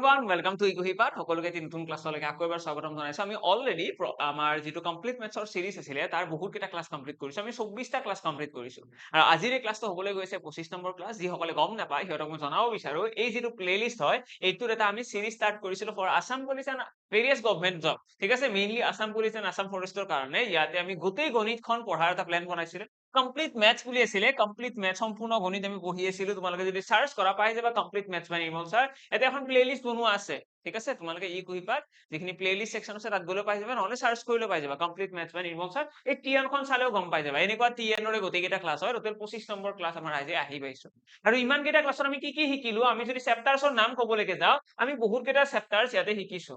Everyone welcome to ইকুহিপাত সকলোকে নতুন ক্লাছলৈকে আকৌ এবাৰ স্বাগতম জনাইছো আমি অলৰেডি আমাৰ যেটো কমপ্লিট মেথছৰ সিৰিজ আছিল তাৰ বহুত কেইটা ক্লাছ কমপ্লিট কৰিছো আমি 24টা ক্লাছ কমপ্লিট কৰিছো আৰু আজিৰ এই ক্লাছটো হ'বলৈ গৈছে 25 নম্বৰ ক্লাছ যি সকলে গম নাপায় সিহঁতক মই জনাব বিচাৰো এই যেটো প্লেলিষ্ট হয় এইটোৰ এটা আমি সিৰিজ ষ্টাৰ্ট কৰিছিলো for Assam police and various government job ঠিক আছে mainly Assam police and Assam ফৰেষ্টৰ কাৰণে ইয়াতে আমি গোটেই গণিতখন পঢ়াৰ এটা প্ল্যান বনাইছিলো কমপ্লিট ম্যাথছ বুলি আছিলে কমপ্লিট ম্যাথছ সম্পূৰ্ণ গণিত আমি পঢ়ি আছিলো তোমালোকে যদি সাৰ্চ কৰা পাই যাবা কমপ্লিট ম্যাথছ বাই নিৰ্মল স্যাৰ এটা এখন প্লেলিষ্ট বনোৱা আছে ঠিক আছে তোমালোকে ই কুহিপাত যিখিনি প্লেলিষ্ট সেকশন আছে তাত গলে পাই যাবা নহলে সাৰ্চ কৰিলে পাই যাবা কমপ্লিট ম্যাথছ বাই নিৰ্মল স্যাৰ এই টিএন খন চালেও গম পাই যাবা এনেকুৱা টিএনৰে গোটেইকেইটা ক্লাছ হয় টোটেল 25 নম্বৰ ক্লাছ আমাৰ আজি আহি পাইছো আৰু ইমান কেইটা ক্লাছত আমি কি শিকিলো আমি যদি চেপ্টাৰছৰ নাম ক'বলৈকে যাওঁ আমি বহুত কেইটা চেপ্টাৰছ ইয়াতে শিকিছো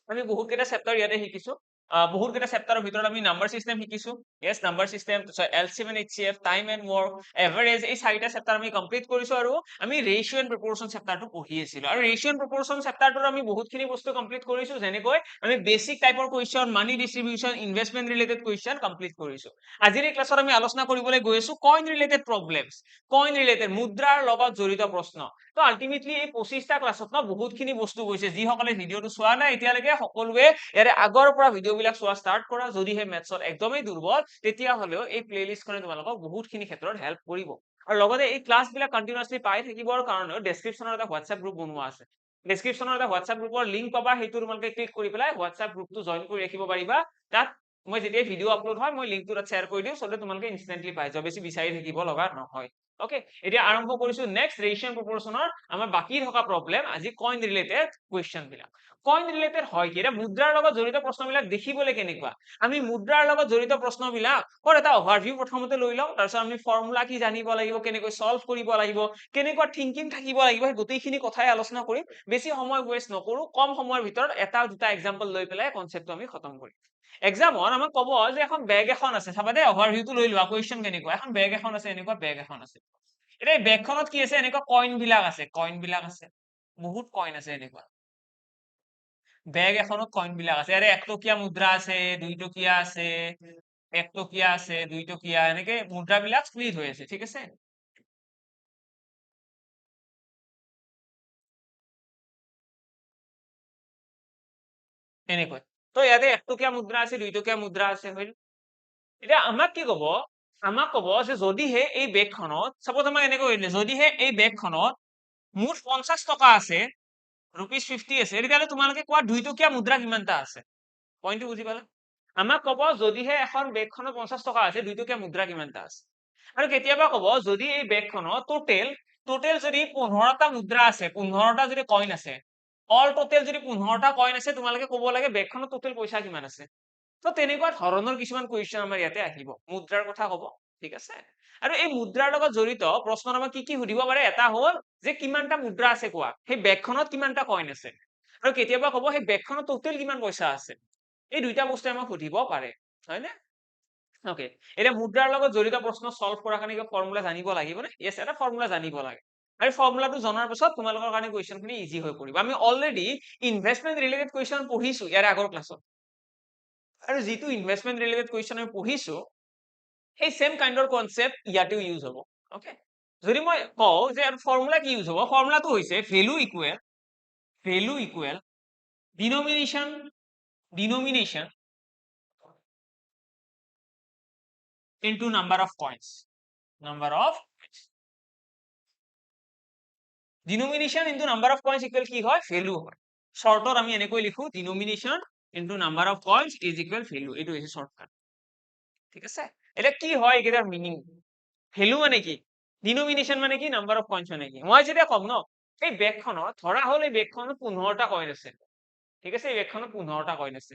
আমি বহুত কেইটা চেপ্টাৰ ইয়াতে শিকিছো বহুত কেইটা চেপ্টাৰৰ ভিতৰত আমি নাম্বাৰ সিস্টেম শিকিছো yes number system LCM and HCF time and work average এই চাৰিটা চেপ্টাৰ আমি কমপ্লিট কৰিছো আৰু আমি ৰেশিও এণ্ড প্ৰপোৰ্শন চেপ্টাৰটো পঢ়ি আছিলো আৰু ৰেশিও এণ্ড প্ৰপোৰ্শন চেপ্টাৰটোৰ আমি বহুতখিনি বস্তু কমপ্লিট কৰিছো যেনেকৈ আমি বেসিক টাইপৰ কোৱেশ্চন মানি ডিস্ট্ৰিবিউশন ইনভেষ্টমেন্ট ৰিলেটেড কোৱেশ্চন কমপ্লিট কৰিছো আজিৰ এই ক্লাছত আমি আলোচনা কৰিবলৈ গৈ আছো coin related problems coin related মুদ্ৰাৰ লগত জড়িত প্ৰশ্ন তো আলটিমেটলি এই 25টা ক্লাছত ন বহুতখিনি বস্তু গৈছে যিসকলে ভিডিওটো চোৱা নাই এতিয়ালৈকে সকলোৱে ইয়াৰে আগৰ পৰা ভিডিওবিলাক চোৱা ষ্টাৰ্ট কৰা যদিহে মেথছত একদমেই দুৰ্বল তেতিয়া হলেও এই প্লেলিষ্টখনে তোমালোকক বহুতখিনি ক্ষেত্ৰত হেল্প কৰিব আৰু লগতে এই ক্লাছবিলাক কন্টিনিউয়াছলি পাই থাকিবৰ কাৰণে ডেসক্ৰিপচনত এটা হোৱাটসএপ গ্ৰুপ বনোৱা আছে ডেসক্ৰিপচনত এটা হোৱাটসএপ গ্ৰুপৰ লিংক পাবা সেইটো তোমালোকে ক্লিক কৰি পেলাই হোৱাটসএপ গ্ৰুপটো জয়েন কৰি ৰাখিব পাৰিবা তাত মই যেতিয়া ভিডিও আপলোড হয় মই লিংকটো তাত শেয়াৰ কৰি দিও সবে তোমালোকে ইনস্ট্যান্টলি পাই যাবা বেছি বিচাৰি থাকিব লগা নহয় ওকে এতিয়া আৰম্ভ কৰিছো নেক্সট ৰেশিও প্ৰপোৰ্শনৰ আমাৰ বাকি থকা প্ৰবলেম আজি কইন ৰিলেটেড কোৱেশ্চন বিলাক কইন ৰিলেটেড হয় কি এটা মুদ্ৰাৰ লগত জড়িত প্ৰশ্নবিলাক দেখিবলৈ কেনেকুৱা আমি মুদ্ৰাৰ লগত জড়িত প্ৰশ্নবিলাক এটা ওভাৰভিউ প্ৰথমতে লৈ লওঁ তাৰপিছত আমি ফৰ্মুলা কি জানিব লাগিব কেনেকৈ সলভ কৰিব লাগিব কেনেকুৱা থিংকিং থাকিব লাগিব এই গোটেইখিনি কথাই আলোচনা কৰিম বেছি সময় ওয়েষ্ট নকৰো কম সময়ৰ ভিতৰত এটা দুটা এক্সাম্পল লৈ পেলাই কনসেপ্টটো আমি খতম কৰিম এক্সামত আমাক ক'ব যে এখন বেগ এখন আছে চাবা দে ওভাৰভিউটো লৈ লোৱা কোৱেশ্চন কেনেকুৱা এখন বেগ এখন আছে এনেকুৱা বেগ এখন আছে এতিয়া এই বেগখনত কি আছে এনেকুৱা কইন বিলাক আছে বহুত কইন আছে এনেকুৱা বেগ এখনত কইন বিলাক আছে ইয়াৰে 1 টকীয়া মুদ্ৰা আছে 2 টকীয়া আছে 1 টকীয়া আছে 2 টকীয়া এনেকে মুদ্ৰা বিলাক স্প্লিট হৈ আছে ঠিক আছে এনেকৈ তো ইয়াতে 1 টকীয়া মুদ্ৰা আছে 2 টকীয়া মুদ্ৰা আছে হয়নে এতিয়া আমাক কি ক'ব আমাক ক'ব যে যদিহে এই বেগখনত সাপোজ আমাক এনেকৈ কৈলে যদিহে এই বেগখনত মুঠ 50 টকা আছে ₹50 আছে তেতিয়াহ'লে তোমালোকে কোৱা 2 টকীয়া মুদ্ৰা কিমানটা আছে পইণ্টটো বুজি পালা আমাক ক'ব যদিহে এখন বেগখনত 50 টকা আছে 2 টকীয়া মুদ্ৰা কিমানটা আছে আৰু কেতিয়াবা ক'ব যদি এই বেগখনত টোটেল যদি 15টা মুদ্ৰা আছে 15টা যদি কইন আছে অল টোটেল যদি 15টা কইন আছে তোমালোকে ক'ব লাগে বেগখনত টোটেল পইচা কিমান আছে তো তেনেকুৱা ধৰণৰ কিছুমান কোৱেশ্চন আমাৰ ইয়াতে আহিব মুদ্ৰাৰ কথা ক'ব ঠিক আছে আৰু এই মুদ্ৰাৰ লগত জড়িত প্ৰশ্নত আমাক কি সুধিব পাৰে এটা হ'ল যে কিমানটা মুদ্ৰা আছে কোৱা সেই বেগখনত কিমানটা কইন আছে আৰু কেতিয়াবা ক'ব সেই বেগখনত টোটেল কিমান পইচা আছে এই দুইটা বস্তু আমাক সুধিব পাৰে হয়নে ওকে এটা মুদ্ৰাৰ লগত জড়িত প্ৰশ্ন সলভ কৰাৰ কাৰণে ফৰ্মুলা জানিব লাগিব নে ইয়েস এটা ফৰ্মুলা জানিব লাগে আৰু ফৰ্মুলাটো জনাৰ পিছত তোমালোকৰ কাৰণে কোৱেশ্চনখিনি ইজি হৈ পৰিব আমি অলৰেডি ইনভেষ্টমেন্ট ৰিলেটেড কোৱেশ্চন পঢ়িছো ইয়াৰ আগৰ ক্লাছত আৰু যেটো ইনভেষ্টমেন্ট ৰিলেটেড কোৱেশ্চন আমি পঢ়িছো সেই সেম কাইন্ডৰ কনসেপ্ট ইয়াতেও ইউজ হ'ব ওকে যদি মই কওঁ যে ফৰ্মুলা কি ইউজ হ'ব ফৰ্মুলাটো হৈছে value equal denomination into number of coins denomination into number of coins equal কি হয় ভ্যালু হয় শর্টত আমি এনেকৈ লিখো denomination into number of coins is equal value এটো হৈছে শর্টকাট ঠিক আছে এটা কি হয় এটাৰ মিনিং ভ্যালু মানে কি denomination মানে কি number of coins মানে কি মই যেতিয়া কম ন এই বেগখনত ধৰা হল এই বেগখনত 15টা কইন আছে ঠিক আছে এই বেগখনত 15টা কইন আছে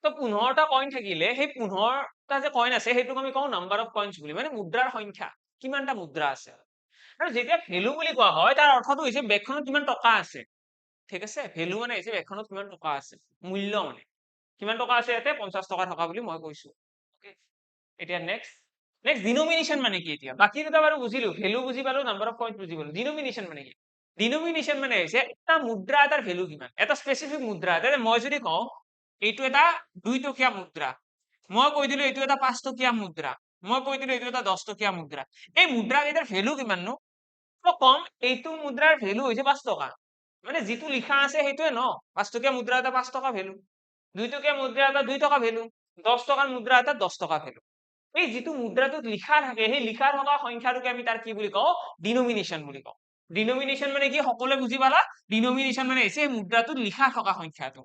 তো 15টা কইন থাকিলে সেই 15টা যে কইন আছে সেইটোক আমি কওঁ নাম্বাৰ অফ কইনস বুলি মানে মুদ্ৰাৰ সংখ্যা কিমানটা মুদ্ৰা আছে আৰু যেতিয়া ভ্যালু বুলি কোৱা হয় তাৰ অৰ্থটো হৈছে বেগখনত কিমান টকা আছে ঠিক আছে ভ্যালু মানে হৈছে বেগখনত কিমান টকা আছে মূল্য মানে কিমান টকা আছে ইয়াতে 50 টকা থকা বুলি মই কৈছো ওকে এতিয়া নেক্সট ডিনোমিনেশন মানে কি এতিয়া বাকি দুটা বাৰু বুজিলো ভ্যালু বুজি পালো নাম্বাৰ অফ কইনস বুজি পালো ডিনোমিনেশন মানে কি ডিনোমিনেশন মানে হৈছে এটা মুদ্ৰা এটাৰ ভ্যালু কিমান এটা স্পেসিফিক মুদ্ৰা এটা মই যদি কওঁ এইটো এটা 2 টকীয়া মুদ্ৰা মই কৈ দিলো এইটো এটা 5 টকীয়া মুদ্ৰা মই কৈ দিলো এইটো এটা 10 টকীয়া মুদ্ৰা এই মুদ্ৰা কেইটাৰ ভ্যালু কিমান নো তো কম এইটো মুদ্ৰাৰ ভ্যালু হৈছে 5 টকা মানে যিটো লিখা আছে সেইটোৱে ন 5 টকীয়া মুদ্ৰা এটা 5 টকা ভ্যালু 2 টকীয়া মুদ্ৰা এটা 2 টকা ভ্যালু 10 টকাৰ মুদ্ৰা এটা 10 টকা ভ্যালু এই যিটো মুদ্ৰাটোত লিখা থাকে সেই লিখা থকা সংখ্যাটোকে আমি তাৰ কি বুলি কওঁ ডিনোমিনেশন বুলি কওঁ ডিনোমিনেশন মানে কি সকলোৱে বুজি পালা ডিনোমিনেশন মানে হৈছে মুদ্ৰাটোত লিখা থকা সংখ্যাটো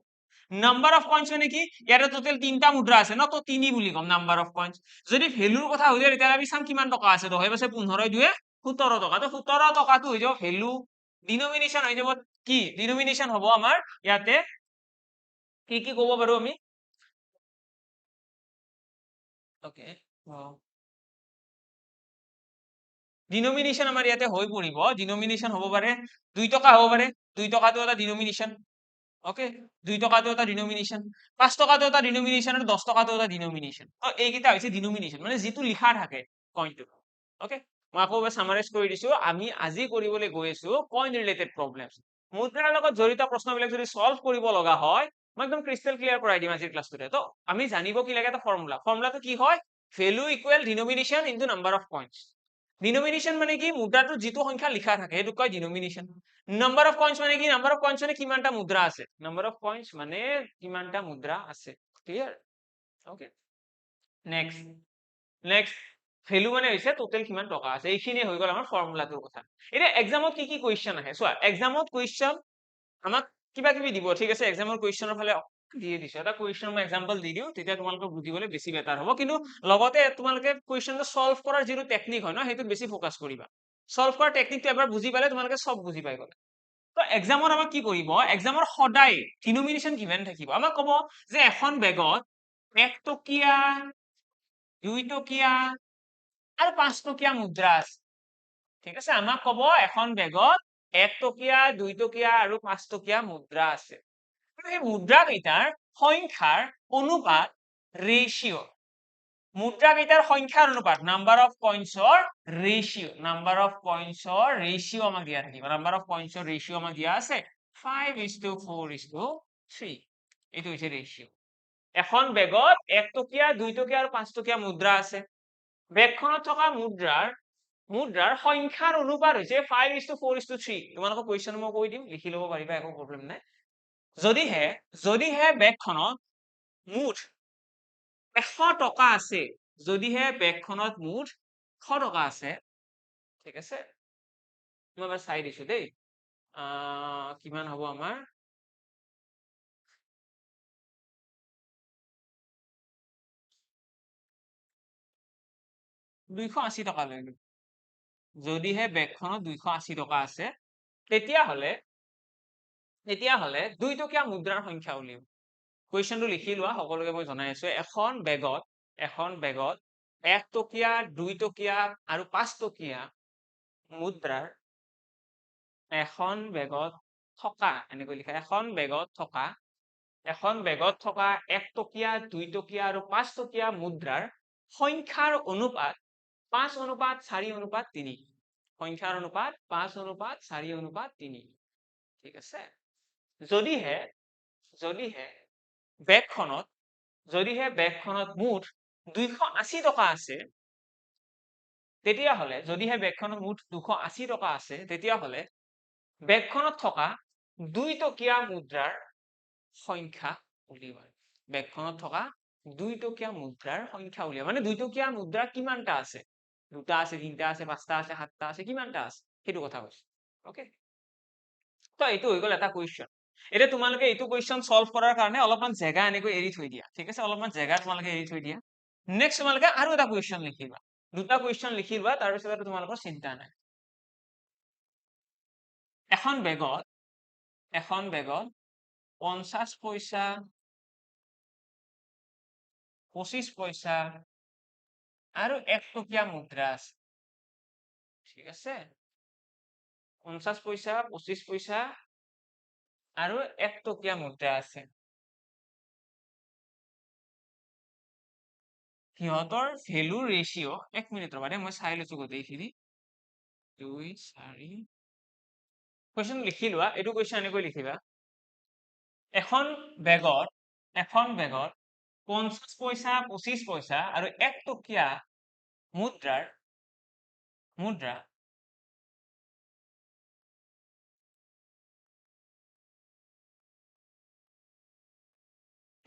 নাম্বাৰ অফ কইন্স মানে কি ইয়াতে টোটেল 3টা মুদ্ৰা আছে ন তো 3 বুলি কম নাম্বাৰ অফ কইন্স যদি ভ্যালুৰ কথা হৈ যায় তেতিয়া আমি চাম কিমান টকা আছে 10 পাছে 15 2 17 টকা তো 17 টকাটো হৈ যাব ভ্যালু ডিনোমিনেশন হৈ যাব কি ডিনোমিনেশন হ'ব আমাৰ ইয়াতে কি ক'ব পাৰো আমি ওকে ডিনোমিনেশন আমাৰ ইয়াতে হৈ পৰিব ডিনোমিনেশন হ'ব পাৰে 2 টকা হ'ব পাৰে 2 টকাটো এটা ডিনোমিনেশন ওকে 2 টকাটো এটা ডিনোমিনেশন 5 টকাটো এটা ডিনোমিনেশন আৰু 10 টকাটো এটা ডিনোমিনেশন তো এইকেইটা হৈছে ডিনোমিনেশন মানে যিটো লিখা থাকে কইনটো ওকে মই আকৌ সামাৰাইজ কৰি দিছো আমি আজি কৰিবলৈ গৈ আছো কইন ৰিলেটেড প্ৰবলেমছ মুদ্ৰাৰ লগত জড়িত প্ৰশ্নবিলাক যদি সলভ কৰিব লগা হয় মই একদম ক্ৰিস্টেল ক্লিয়াৰ কৰাই দিম আজিৰ ক্লাছটোতে তো আমি জানিব কি লাগে এটা ফৰ্মুলা ফৰ্মুলাটো কি হয় value equal denomination into number of coins denomination মানে কি মুদ্ৰাটোত যিটো সংখ্যা লিখা থাকে সেইটো কয় ডিনোমিনেশন নাম্বাৰ অফ কইন্স মানে কি নাম্বাৰ অফ কইন্স মানে কিমানটা মুদ্ৰা আছে নাম্বাৰ অফ কইন্স মানে কিমানটা মুদ্ৰা আছে clear okay next next value মানে হৈছে টোটেল কিমান টকা আছে এইখিনি হৈ গ'ল আমাৰ ফৰ্মুলাটোৰ কথা এতিয়া এক্সামত কি কি কোৱেশ্চন আহে চোৱা এক্সামত কোৱেশ্চন আমাক কিবা কিবি দিব ঠিক আছে এক্সামৰ কোৱেশ্চনৰ ফালে দিয়ে দিছো এটা কোৱেশ্চন মই এক্সাম্পল দি দিও তেতিয়া তোমালোকক বুজিবলৈ বেছি বেটাৰ হ'ব কিন্তু লগতে তোমালোকে কোৱেশ্চনটো সলভ কৰাৰ যিটো টেকনিক হয় ন সেইটোত বেছি ফোকাস কৰিবা সলভ কৰাৰ টেকনিকটো এবাৰ বুজি পালে তোমালোকে সব বুজি পাই গ'লে তো এক্সামত আমাক কি কৰিব এক্সামৰ সদায় ডিনোমিনেশন কিমান থাকিব আমাক ক'ব যে এখন বেগত 1 টকীয়া 2 টকীয়া আৰু 5 টকীয়া মুদ্ৰা আছে ঠিক আছে আমাক ক'ব এখন বেগত 1 টকীয়া 2 টকীয়া আৰু 5 টকীয়া মুদ্ৰা আছে আৰু এই মুদ্ৰা কেইটাৰ সংখ্যাৰ অনুপাত ৰেশিও মুদ্ৰা কেইটাৰ সংখ্যাৰ অনুপাত নাম্বাৰ অফ কইন্সৰ ৰেশিও নাম্বাৰ অফ কইন্সৰ ৰেশিও আমাক দিয়া থাকিব নাম্বাৰ অফ কইন্সৰ ৰেশিও আমাক দিয়া আছে 5:4:3 এইটো হৈছে ৰেশিও এখন বেগত 1 টকীয়া 2 টকীয়া আৰু 5 টকীয়া মুদ্ৰা আছে বেগখনত থকা মুদ্ৰাৰ সংখ্যাৰ অনুপাত হৈছে 5:4:3 তোমালোকক কোৱেশ্চন মই কৈ দিম লিখি ল'ব পাৰিবা একো প্ৰবলেম নাই যদিহে বেগখনত মুঠ 100 টকা আছে যদিহে বেগখনত মুঠ 100 টকা আছে ঠিক আছে মই এবাৰ চাই দিছো দেই কিমান হ'ব আমাৰ 280 টকা লৈ ললো যদিহে বেগখনত 280 টকা আছে তেতিয়াহ'লে 2 টকীয়া মুদ্ৰাৰ সংখ্যা উলিয়াম কুৱেশ্যনটো লিখি লোৱা সকলোকে মই জনাই আছো এখন বেগত 1 টকীয়া 2 টকীয়া আৰু 5 টকীয়া মুদ্ৰাৰ এখন বেগত থকা এনেকৈ লিখা এখন বেগত থকা 1 টকীয়া 2 টকীয়া আৰু 5 টকীয়া মুদ্ৰাৰ সংখ্যাৰ অনুপাত 5:4:3 সংখ্যাৰ অনুপাত 5:4:3 ঠিক আছে যদিহে বেগখনত মুঠ 280 টকা আছে তেতিয়াহ'লে যদিহে বেগখনত মুঠ 280 টকা আছে তেতিয়াহ'লে বেগখনত থকা 2 টকীয়া মুদ্ৰাৰ সংখ্যা উলিওৱা বেগখনত থকা 2 টকীয়া মুদ্ৰাৰ সংখ্যা উলিওৱা মানে 2 টকীয়া মুদ্ৰা কিমানটা আছে 2টা আছে 3টা আছে 5টা আছে 7টা আছে কিমানটা আছে সেইটো কথা কৈছো ওকে তো এইটো হৈ গ'ল এটা কুৱেশ্চন এতিয়া তোমালোকে এইটো কুৱেশ্চন সলভ কৰাৰ কাৰণে অলপমান জায়গা এনেকৈ এৰি থৈ দিয়া ঠিক আছে অলপমান জায়গা তোমালোকে এৰি থৈ দিয়া নেক্সট তোমালোকে আৰু এটা কুৱেশ্চন লিখিবা দুটা কুৱেশ্চন লিখিবা তাৰ পিছত আৰু তোমালোকৰ চিন্তা নাই এখন বেগত 50 পইচা 25 পইচা আৰু 1 টকীয়া মুদ্ৰা আছে ঠিক আছে 50 পইচা 25 পইচা আৰু 1 টকীয়া মুদ্ৰা আছে সিহঁতৰ ভ্যালু ৰেশিও 1 মিনিট ৰবা দেই মই চাই লৈছো গোটেইখিনি 2 4 কুৱেশ্চন লিখি লোৱা এইটো কুৱেশ্চন এনেকৈ লিখিবা এখন বেগত 50 পইচা 25 পইচা আৰু 1 টকীয়া মুদ্ৰা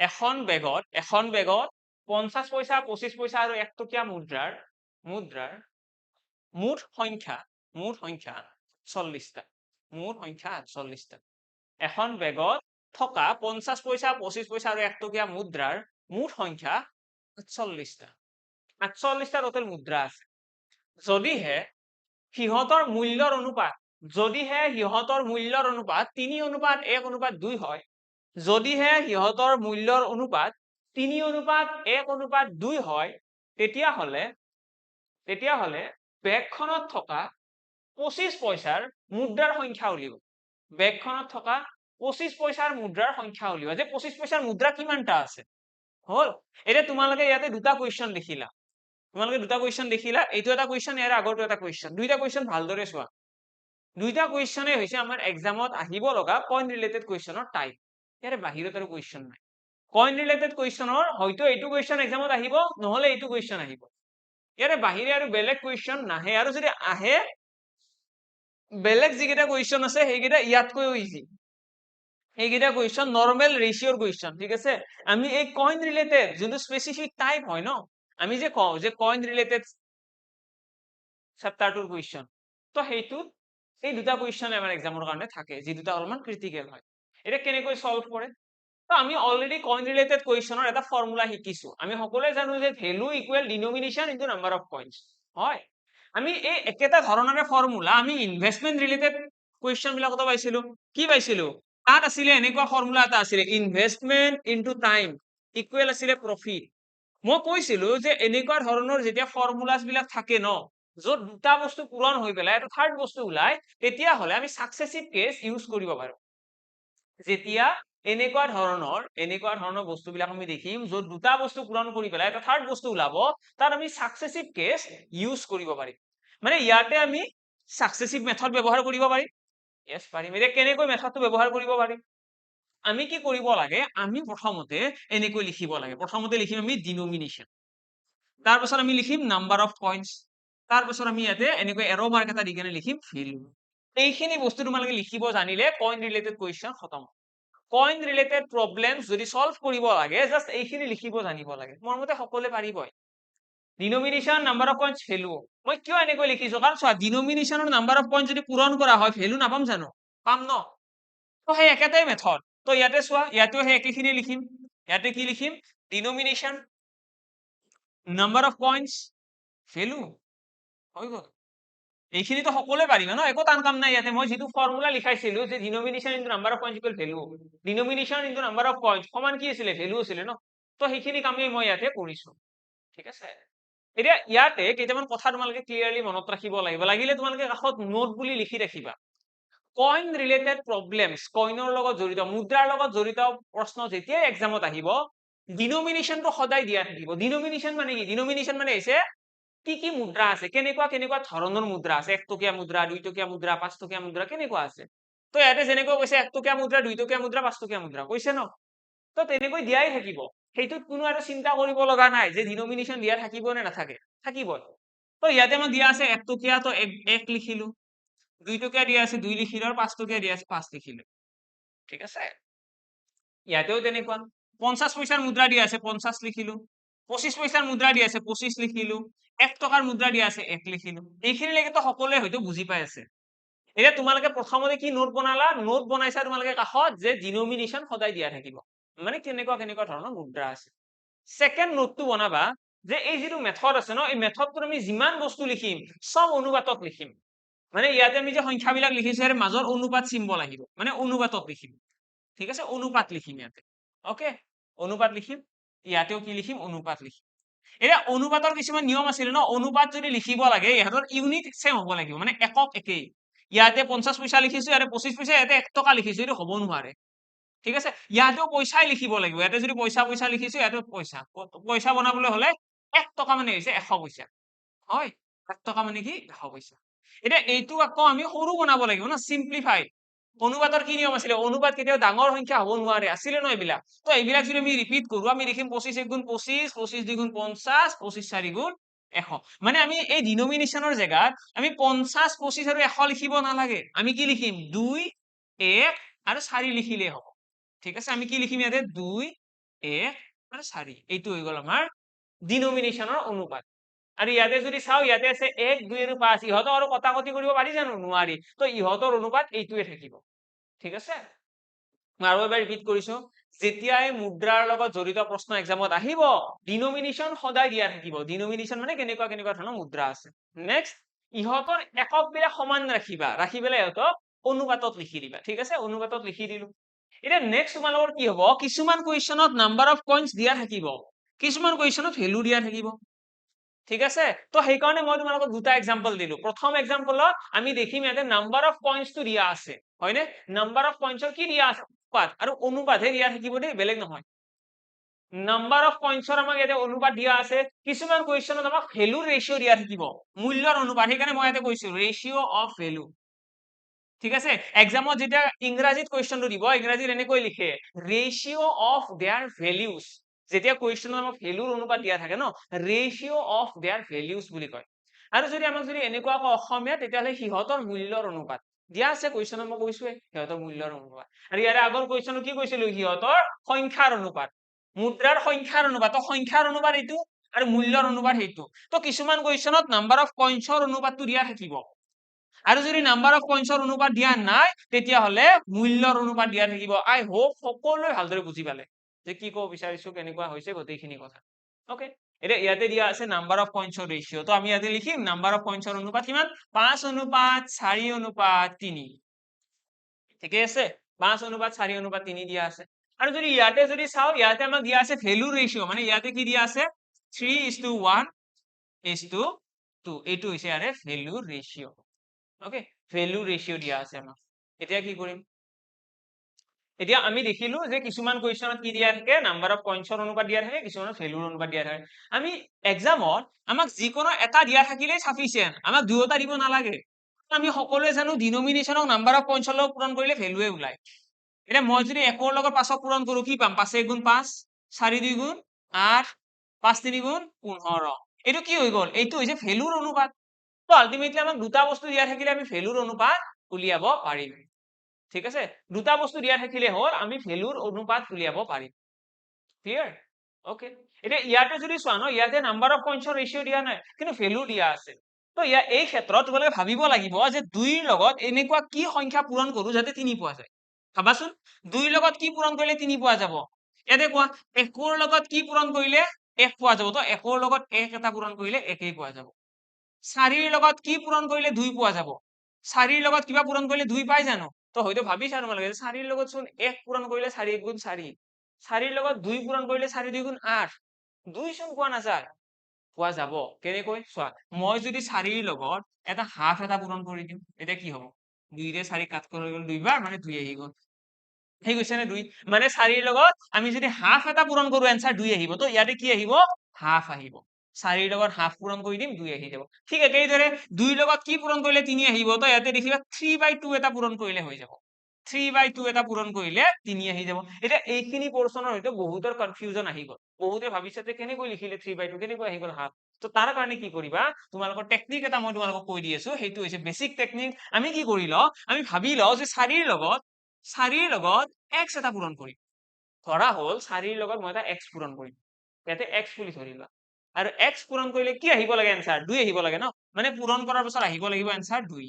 এখন বেগত 50 পইচা 25 পইচা আৰু 1 টকীয়া মুদ্ৰাৰ মুঠ সংখ্যা 40টা এখন বেগত থকা 50 পইচা 25 পইচা আৰু 1 টকীয়া মুদ্ৰাৰ মুঠ সংখ্যা 48টা টোটেল মুদ্ৰা আছে যদিহে সিহঁতৰ মূল্যৰ অনুপাত 3:1:2 হয় যদিহে সিহঁতৰ মূল্যৰ অনুপাত 3:1:2 হয় তেতিয়াহলে বেগখনত থকা 25 পইচাৰ মুদ্ৰাৰ সংখ্যা উলিয়াব বেগখনত থকা 25 পইচাৰ মুদ্ৰাৰ সংখ্যা উলিয়াব যে 25 পইচাৰ মুদ্ৰা কিমানটা আছে হল এতিয়া তোমালোকে ইয়াতে দুটা কুৱেশ্যন লিখিলা এইটো এটা কুৱেশ্যন ইয়াৰ আগৰটো এটা কুৱেশ্যন দুইটা কুৱেশ্যন ভালদৰে চোৱা দুইটা কুৱেশ্যনে হৈছে আমাৰ এক্সামত আহিব লগা পইণ্ট ৰিলেটেড কুৱেশ্যনৰ টাইপ ইয়াৰে বাহিৰত আৰু কুৱেশ্যন নাই পইণ্ট ৰিলেটেড কুৱেশ্যনৰ হয়তো এইটো কুৱেশ্যন এক্সামত আহিব নহলে এইটো কুৱেশ্যন আহিব ইয়াৰে বাহিৰে আৰু বেলেগ কুৱেশ্যন নাহে আৰু যদি আহে বেলেগ যিকেইটা কুৱেশ্যন আছে সেইকেইটা ইয়াতকৈও ইজি সেইকেইটা কুৱেশ্যন নৰ্মেল ৰেচিঅ'ৰ কুৱেশ্যন ঠিক আছে আমি এই কইন ৰিলেটেড যোনটো স্পেচিফিক টাইপ হয় ন আমি যে কওঁ যে কইন ৰিলেটেড চেপ্টাৰটোৰ কুৱেশ্যন তো সেইটোত এই দুটা কুৱেশ্যন আমাৰ এক্সামৰ কাৰণে থাকে যি দুটা অলপমান ক্ৰিটিকেল হয় এটা কেনেকৈ সলভ কৰে তো আমি অলৰেডি কইন ৰিলেটেড কুৱেশ্যনৰ এটা ফৰ্মুলা শিকিছো আমি সকলোৱে জানো যে value equal denomination into number of coins হয় আমি এই একেটা ধৰণৰে ফৰ্মুলা আমি ইনভেষ্টমেন্ট ৰিলেটেড কুৱেশ্যন বিলাকতো পাইছিলো কি পাইছিলো তাত আছিলে এনেকুৱা ফৰ্মুলা এটা আছিলে ইনভেষ্টমেন্ট ইনটু টাইম ইকুৱেল আছিলে প্ৰফিট মই কৈছিলো যে এনেকুৱা ধৰণৰ যেতিয়া ফৰ্মুলাছ বিলাক থাকে ন য'ত দুটা বস্তু পূৰণ হৈ পেলাই এটা থাৰ্ড বস্তু ওলাই তেতিয়াহ'লে আমি সাকসেসিভ কেছ ইউজ কৰিব পাৰো যেতিয়া এনেকুৱা ধৰণৰ বস্তুবিলাক আমি দেখিম য'ত দুটা বস্তু পূৰণ কৰি পেলাই এটা থাৰ্ড বস্তু ওলাব তাত আমি সাকসেসিভ কেছ ইউজ কৰিব পাৰিম মানে ইয়াতে আমি সাকসেসিভ মেথড ব্যৱহাৰ কৰিব পাৰিম yes পাৰিম এতিয়া কেনেকৈ মেথডটো ব্যৱহাৰ কৰিব পাৰিম আমি কি কৰিব লাগে আমি প্ৰথমতে এনেকৈ লিখিব লাগে প্ৰথমতে লিখিম আমি ডিনোমিনেশ্যন তাৰ পাছত আমি লিখিম নাম্বাৰ অফ কইনছ তাৰ পাছত আমি ইয়াতে এনেকৈ এৰো মাৰ্ক এটা দি কেনে লিখিম ভ্যালু এইখিনি বস্তু তোমালোকে লিখিব জানিলে কইন ৰিলেটেড কুৱেশ্যন খতম কইন ৰিলেটেড প্ৰবলেমছ যদি সলভ কৰিব লাগে জাস্ট এইখিনি লিখিব জানিব লাগে মোৰ মতে সকলোৱে পাৰিবই ডিনোমিনেশ্যন নাম্বাৰ অফ কইনছ ভ্যালু মই কিয় এনেকৈ লিখিছো কাৰণ চোৱা ডিনোমিনেশ্যনৰ নাম্বাৰ অফ কইনছ যদি পূৰণ কৰা হয় ভ্যালু নাপাম জানো পাম ন তো সেই একেটাই মেথড তো ইয়াতে চোৱা ইয়াতেও সেই একেখিনি লিখিম ইয়াতে কি লিখিম ডিনোমিনেশ্যন নাম্বাৰ অফ কইনছ ভ্যালু হৈ গ'ল এইখিনিতো সকলোৱে পাৰিবা ন একো টান কাম নাই ইয়াতে মই যিটো ফৰ্মুলা লিখাইছিলো যে denomination into number of coins equal value denomination into number of coins সমান কি আছিলে ভ্যালু আছিলে ন তো সেইখিনি কামেই মই ইয়াতে কৰিছো ঠিক আছে এতিয়া ইয়াতে কেইটামান কথা তোমালোকে ক্লিয়াৰলি মনত ৰাখিব লাগিব লাগিলে তোমালোকে কাষত নোট বুলি লিখি ৰাখিবা কইন ৰিলেটেড প্ৰবলেমছ কইনৰ লগত জড়িত মুদ্ৰাৰ লগত জড়িত প্ৰশ্ন যেতিয়াই এক্সামত আহিব ডিনোমিনেশ্যনটো সদায় দিয়া থাকিব ডিনোমিনেশ্যন মানে কি ডিনোমিনেশ্যন মানে হৈছে কি মুদ্ৰা আছে কেনেকুৱা ধৰণৰ মুদ্ৰা আছে 1 টকীয়া মুদ্ৰা 2 টকীয়া মুদ্ৰা 5 টকীয়া মুদ্ৰা কেনেকুৱা আছে তো ইয়াতে যেনেকৈ কৈছে 1 টকীয়া মুদ্ৰা 2 টকীয়া মুদ্ৰা 5 টকীয়া মুদ্ৰা কৈছে ন তো তেনেকৈ দিয়াই থাকিব সেইটোত কোনো আৰু চিন্তা কৰিব লগা নাই যে ডিনোমিনেশ্যন দিয়া থাকিব নে নাথাকে থাকিব তো ইয়াতে মই দিয়া আছে 1 টকীয়া তো 1 লিখিলো 2 টকীয়া দিয়া আছে 2 লিখিলো আৰু 5 টকীয়া দিয়া আছে 5 লিখিলো ঠিক আছে ইয়াতেও তেনেকুৱা 50 পইচাৰ মুদ্ৰা দিয়া আছে 50 লিখিলো 25 পইচাৰ মুদ্ৰা দিয়া আছে 25 লিখিলো 1 টকাৰ মুদ্ৰা দিয়া আছে 1 লিখিলো এইখিনিলৈকে তো সকলোৱে হয়তো বুজি পাই আছে এতিয়া তোমালোকে প্ৰথমতে কি নোট বনালা নোট বনাইছা তোমালোকে কাষত যে ডিনোমিনেশ্যন সদায় দিয়া থাকিব মানে কেনেকুৱা ধৰণৰ মুদ্ৰা আছে সেকেন্ড নোটটো বনাবা যে এই যিটো মেথড আছে ন এই মেথডটোত আমি যিমান বস্তু লিখিম সব অনুপাতত লিখিম মানে ইয়াতে আমি যে সংখ্যাবিলাক লিখিছো ইয়াৰ মাজৰ অনুপাত সিম্বল আহিব মানে অনুপাতত লিখিম ঠিক আছে অনুপাত লিখিম ইয়াতে ওকে অনুপাত লিখিম ইয়াতেও কি লিখিম অনুপাত লিখিম এতিয়া অনুপাতৰ কিছুমান নিয়ম আছিল ন অনুপাত যদি লিখিব লাগে ইহঁতৰ ইউনিট সেম হ'ব লাগিব মানে একক একেই ইয়াতে 50 পইচা লিখিছো ইয়াতে 25 পইচা ইয়াতে 1 টকা লিখিছো এইটো হ'ব নোৱাৰে ঠিক আছে ইয়াতেও পইচাই লিখিব লাগিব ইয়াতে যদি পইচা লিখিছো ইয়াতে পইচা বনাবলৈ হলে 1 টকা মানে হৈছে 100 পইচা হয় 1 টকা মানে কি 100 পইচা এতিয়া এইটো আকৌ আমি সৰু বনাব লাগিব না সিম্পলিফাই অনুপাতৰ কি নিয়ম আছিলে অনুপাত কেতিয়াও ডাঙৰ সংখ্যা হ'ব নোৱাৰে আছিলে ন এইবিলাক তো এইবিলাক যদি আমি ৰিপিট কৰো আমি লিখিম 25 1 গুণ 25 25 2 গুণ 50 25 4 গুণ 100 মানে আমি এই ডিনোমিনেশ্যনৰ জেগাত আমি 50 25 আৰু 100 লিখিব নালাগে আমি কি লিখিম 2 1 আৰু 4 লিখিলেই হ'ব ঠিক আছে আমি কি লিখিম ইয়াতে 2 1 আৰু 4 এইটো হৈ গ'ল আমাৰ ডিনমিনেশ্যনৰ অনুপাত আৰু ইয়াতে যদি চাও ইয়াতে আছে 1 2 আৰু 5 ইহঁতক আৰু কটাকটি কৰিব পাৰি জানো নোৱাৰি তো ইহঁতৰ অনুপাত এইটোৱে থাকিব ঠিক আছে মই আৰু এবাৰ ৰিপিট কৰিছো যেতিয়াই মুদ্ৰাৰ লগত জড়িত প্ৰশ্ন এক্সামত আহিব ডিনমিনেশ্যন সদায় দিয়া থাকিব ডিনমিনেশ্যন মানে কেনেকুৱা ধৰণৰ মুদ্ৰা আছে নেক্সট ইহঁতৰ একক বিলাক সমান ৰাখি পেলাই ইহঁতক অনুপাতত লিখি দিবা ঠিক আছে অনুপাতত লিখি দিলো এতিয়া নেক্সট তোমালোকৰ কি হ'ব কিছুমান কুৱেশ্যনত নাম্বাৰ অফ পইণ্টছ দিয়া থাকিব কিছুমান কুৱেশ্যনত ভ্যালু দিয়া থাকিব ঠিক আছে তো সেইকাৰণে মই তোমালোকক দুটা এক্সাম্পল দিলো প্ৰথম এক্সাম্পলত আমি দেখিম ইয়াতে নাম্বাৰ অফ পইণ্টছটো দিয়া আছে হয়নে নাম্বাৰ অফ পইণ্টছৰ কি দিয়া আছে অনুপাত আৰু অনুপাতহে দিয়া থাকিব দেই বেলেগ নহয় নাম্বাৰ অফ পইণ্টছৰ আমাক ইয়াতে অনুপাত দিয়া আছে কিছুমান কুৱেশ্যনত আমাক ভ্যালুৰ ৰেচিঅ' দিয়া থাকিব মূল্যৰ অনুপাত সেইকাৰণে মই ইয়াতে কৈছো ৰেচিঅ' অফ ভ্যালু ঠিক আছে এক্সামত যেতিয়া ইংৰাজীত কুৱেশ্যনটো দিব ইংৰাজীত এনেকৈ লিখে ৰেচিঅ' অফ দেয়াৰ ভ্যালুজ যেতিয়া কুৱেশ্যনত আমাক ভ্যালুৰ অনুপাত দিয়া থাকে ন ৰেচিঅ' অফ দেয়াৰ ভ্যালুজ বুলি কয় আৰু যদি আমাক যদি এনেকুৱা কয় অসমীয়া তেতিয়াহ'লে সিহঁতৰ মূল্যৰ অনুপাত দিয়া আছে কুৱেশ্যনত মই কৈছোৱে সিহঁতৰ মূল্যৰ অনুপাত আৰু ইয়াৰে আগৰ কুৱেশ্যনত কি কৈছিলো সিহঁতৰ সংখ্যাৰ অনুপাত মুদ্ৰাৰ সংখ্যাৰ অনুপাত তো সংখ্যাৰ অনুপাত এইটো আৰু মূল্যৰ অনুপাত সেইটো তো কিছুমান কুৱেশ্যনত নাম্বাৰ অফ পইণ্টছৰ অনুপাতটো দিয়া থাকিব আৰু যদি নাম্বাৰ অফ পইণ্টছৰ অনুপাত দিয়া নাই তেতিয়াহ'লে মূল্যৰ অনুপাত দিয়া থাকিব আই হোপ সকলোৱে ভালদৰে বুজি পালে যে কি ক'ব বিচাৰিছো কেনেকুৱা হৈছে গোটেইখিনি কথা ওকে এতিয়া ইয়াতে দিয়া আছে নাম্বাৰ অফ পইণ্টছৰ ৰেচিঅ' তো আমি ইয়াতে লিখিম নাম্বাৰ অফ পইণ্টছৰ অনুপাত কিমান 5:4:3 ঠিকে আছে 5:4:3 দিয়া আছে আৰু যদি ইয়াতে যদি চাও ইয়াতে আমাক দিয়া আছে ভ্যালু ৰেচিঅ' মানে ইয়াতে কি দিয়া আছে 3:1:2 এইটো হৈছে ইয়াৰে value ratio' okay value ratio' দিয়া আছে আমাক এতিয়া কি কৰিম এতিয়া আমি দেখিলো যে কিছুমান কুৱেশ্যনত কি দিয়া থাকে নাম্বাৰ অফ পইণ্টছৰ অনুপাত দিয়া থাকে কিছুমানত ভ্যালুৰ অনুপাত দিয়া থাকে আমি এক্সামত আমাক যিকোনো এটা দিয়া থাকিলেই সাফিচিয়েন্ট আমাক দুয়োটা দিব নালাগে আমি সকলোৱে জানো ডিনমিনেশ্যনক নাম্বাৰ অফ পইণ্টছৰ লগত পূৰণ কৰিলে ভ্যালুৱে ওলায় এতিয়া মই যদি 1 ৰ লগত 5ক পূৰণ কৰো কি পাম 5 গুণ 5 4 2 গুণ 8 5 3 গুণ 15 এইটো কি হৈ গ'ল এইটো হৈছে ভ্যালুৰ অনুপাত তো আলটিমেটলি আমাক দুটা বস্তু দিয়া থাকিলে আমি ভ্যালুৰ অনুপাত উলিয়াব পাৰিম ঠিক আছে দুটা বস্তু দিয়া থাকিলে হল আমি ভ্যালুৰ অনুপাত উলিয়াব পাৰিম ক্লিয়াৰ ওকে এতিয়া ইয়াতে যদি চোৱা ন ইয়াতে নাম্বাৰ অফ পইণ্টছৰ ৰেচিঅ' দিয়া নাই কিন্তু ভ্যালু দিয়া আছে তো এই ক্ষেত্ৰত তোমালোকে ভাবিব লাগিব যে 2ৰ লগত এনেকুৱা কি সংখ্যা পূৰণ কৰো যাতে 3 পোৱা যায় ভাবাচোন 2ৰ লগত কি পূৰণ কৰিলে 3 পোৱা যাব ইয়াতে কোৱা 1ৰ লগত কি পূৰণ কৰিলে 1 পোৱা যাব তো 1ৰ লগত 1 এটা পূৰণ কৰিলে 1 পোৱা যাব 4ৰ লগত কি পূৰণ কৰিলে 2 পোৱা যাব 4ৰ লগত কিবা পূৰণ কৰিলে 2 পাই জানো তো হয়তো ভাবিছা তোমালোকে 4ৰ লগত চোন 1 পূৰণ কৰিলে 4 গুণ 4 4ৰ লগত 2 পূৰণ কৰিলে 4 2 গুণ 8 2 চোন পোৱা নাযায় পোৱা যাব কেনেকৈ চোৱা মই যদি 4ৰ লগত এটা হাফ এটা পূৰণ কৰি দিম এতিয়া কি হ'ব 2ৰে 4 কাট কৰি গ'ল দুইবাৰ মানে 2 আহি গ'ল সেই গৈছে নে 2 মানে 4ৰ লগত আমি যদি হাফ এটা পূৰণ কৰো এনসাৰ 2 আহিব তো ইয়াতে কি আহিব হাফ আহিব 4ৰ লগত হাফ পূৰণ কৰি দিম 2 আহি যাব ঠিক একেদৰে 2ৰ লগত কি পূৰণ কৰিলে 3 আহিব তো ইয়াতে দেখিবা 3/2 এটা পূৰণ কৰিলে হৈ যাব 3/2 এটা পূৰণ কৰিলে 3 আহি যাব এতিয়া এইখিনি পোৰচনৰ হয়তো বহুতৰ কনফিউজন আহি গ'ল বহুতে ভাবিছে যে কেনেকৈ লিখিলে 3/2 কেনেকৈ আহি গ'ল হাফ তো তাৰ কাৰণে কি কৰিবা তোমালোকৰ টেকনিক এটা মই তোমালোকক কৈ দি আছো সেইটো হৈছে বেসিক টেকনিক আমি কি কৰি লও আমি ভাবি লও যে 4ৰ লগত x এটা পূৰণ কৰিম ধৰা হল 4ৰ লগত মই এটা x পূৰণ কৰিম ইয়াতে x বুলি ধৰিলা আৰু x পূৰণ কৰিলে কি আহিব লাগে এনসাৰ 2 আহিব লাগে ন মানে পূৰণ কৰাৰ পিছত আহিব লাগিব এনসাৰ 2